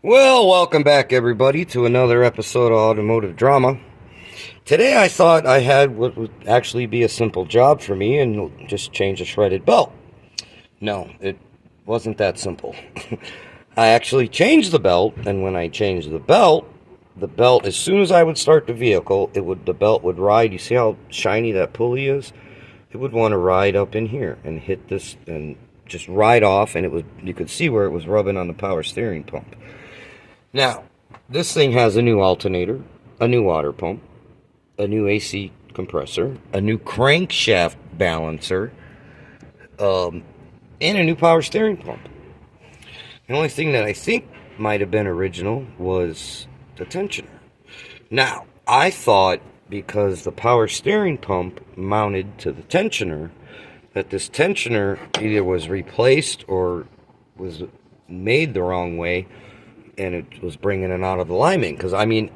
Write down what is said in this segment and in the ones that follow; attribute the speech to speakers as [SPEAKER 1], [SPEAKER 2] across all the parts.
[SPEAKER 1] Well, welcome back, everybody, to another episode of Automotive Drama. Today I thought I had what would actually be a simple job for me and just change a shredded belt. No, it wasn't that simple. I actually changed the belt, and when I changed the belt, as soon as I would start the vehicle, the belt would ride. You see how shiny that pulley is? It would want to ride up in here and hit this and just ride off, and you could see where it was rubbing on the power steering pump. Now, this thing has a new alternator, a new water pump, a new AC compressor, a new crankshaft balancer, and a new power steering pump. The only thing that I think might have been original was the tensioner. Now, I thought because the power steering pump mounted to the tensioner, that this tensioner either was replaced or was made the wrong way, and it was bringing it out of alignment. Because, I mean,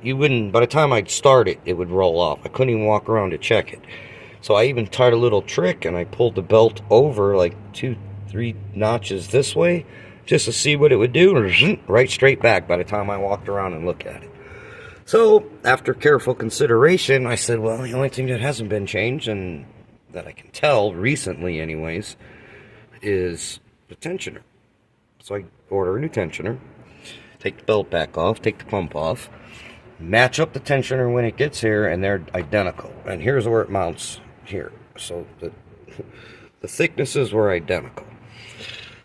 [SPEAKER 1] by the time I'd start it, it would roll off. I couldn't even walk around to check it. So I even tried a little trick, and I pulled the belt over like 2-3 notches this way, just to see what it would do, right straight back by the time I walked around and looked at it. So, after careful consideration, I said, well, the only thing that hasn't been changed, and that I can tell, recently anyways, is the tensioner. So I order a new tensioner, take the belt back off, take the pump off, match up the tensioner when it gets here, and they're identical. And here's where it mounts here. So the thicknesses were identical.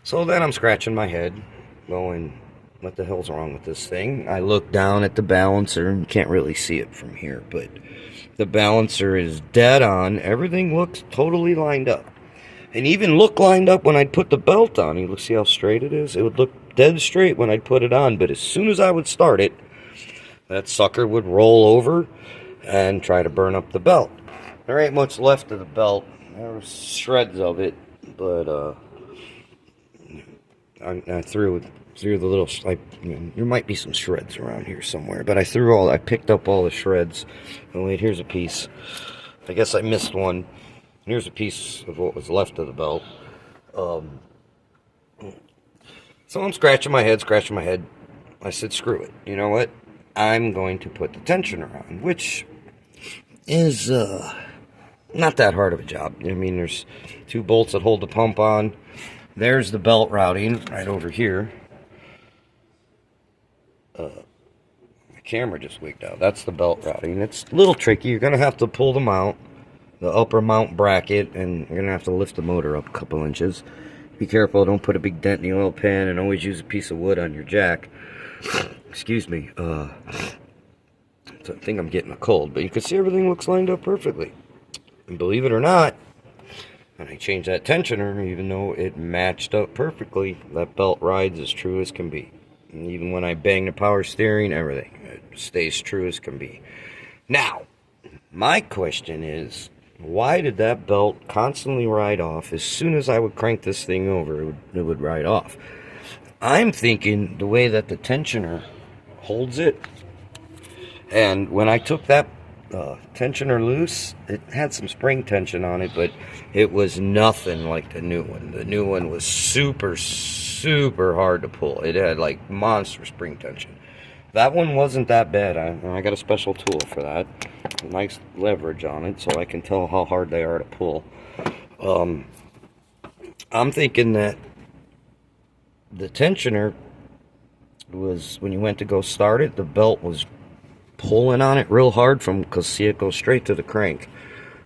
[SPEAKER 1] So then I'm scratching my head, going, what the hell's wrong with this thing? I look down at the balancer, and you can't really see it from here, but the balancer is dead on. Everything looks totally lined up. And even looked lined up when I'd put the belt on. You see how straight it is? It would look dead straight when I'd put it on, but as soon as I would start it, that sucker would roll over and try to burn up the belt. There ain't much left of the belt. There were shreds of it, but I threw the little, there might be some shreds around here somewhere, but I picked up all the shreds. Oh wait, here's a piece. I guess I missed one. Here's a piece of what was left of the belt. So I'm scratching my head. I said, screw it. You know what? I'm going to put the tensioner on, which is not that hard of a job. I mean, there's 2 bolts that hold the pump on. There's the belt routing right over here. The camera just wigged out. That's the belt routing. It's a little tricky. You're going to have to pull the mount, the upper mount bracket, and you're going to have to lift the motor up a couple inches. Be careful, don't put a big dent in the oil pan, and always use a piece of wood on your jack. Excuse me. I think I'm getting a cold, but you can see everything looks lined up perfectly. And believe it or not, when I changed that tensioner, even though it matched up perfectly, that belt rides as true as can be. And even when I bang the power steering, everything, it stays true as can be. Now, my question is, why did that belt constantly ride off? As soon as I would crank this thing over, it would ride off. I'm thinking the way that the tensioner holds it, and when I took that tensioner loose, it had some spring tension on it, but it was nothing like the new one. The new one was super, super hard to pull. It had like monster spring tension. That one wasn't that bad. I got a special tool for that. Nice leverage on it, so I can tell how hard they are to pull. I'm thinking that the tensioner was, when you went to go start it, the belt was pulling on it real hard because see, it goes straight to the crank.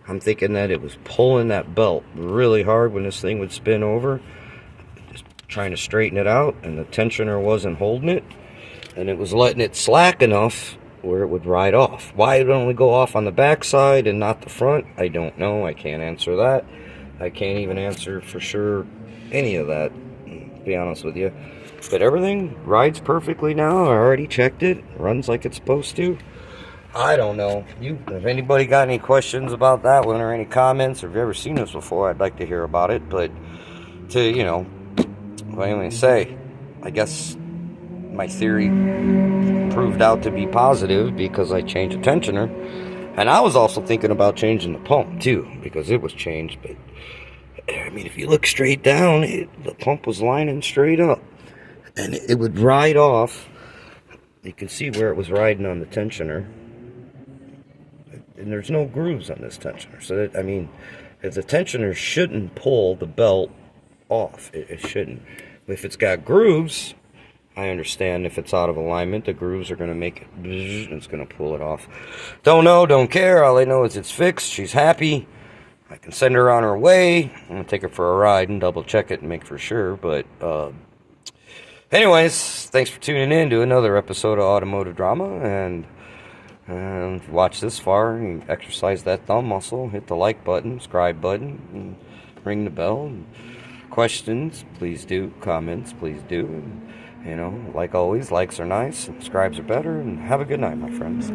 [SPEAKER 1] I'm thinking that it was pulling that belt really hard when this thing would spin over, just trying to straighten it out, and the tensioner wasn't holding it, and it was letting it slack enough where it would ride off. Why it would only go off on the back side and not the front, I don't know. I can't answer that. I can't even answer for sure any of that, to be honest with you. But everything rides perfectly now. I already checked it. Runs like it's supposed to. I don't know. If anybody got any questions about that one or any comments, or if you've ever seen this before, I'd like to hear about it. But what am I going to say? I guess my theory proved out to be positive because I changed the tensioner. And I was also thinking about changing the pump too, because it was changed. But I mean, if you look straight down, the pump was lining straight up, and it would ride off you can see where it was riding on the tensioner. And there's no grooves on this tensioner. So, that, I mean, if the tensioner shouldn't pull the belt off. It shouldn't. If it's got grooves, I understand if it's out of alignment, the grooves are going to make it, and it's going to pull it off. Don't know, don't care. All I know is it's fixed. She's happy. I can send her on her way. I'm going to take her for a ride and double check it and make for sure. But, anyways, thanks for tuning in to another episode of Automotive Drama. And watch this far and exercise that thumb muscle. Hit the like button, subscribe button, and ring the bell. Questions, please do. Comments, please do. And, like always, likes are nice, subscribes are better, and have a good night, my friends.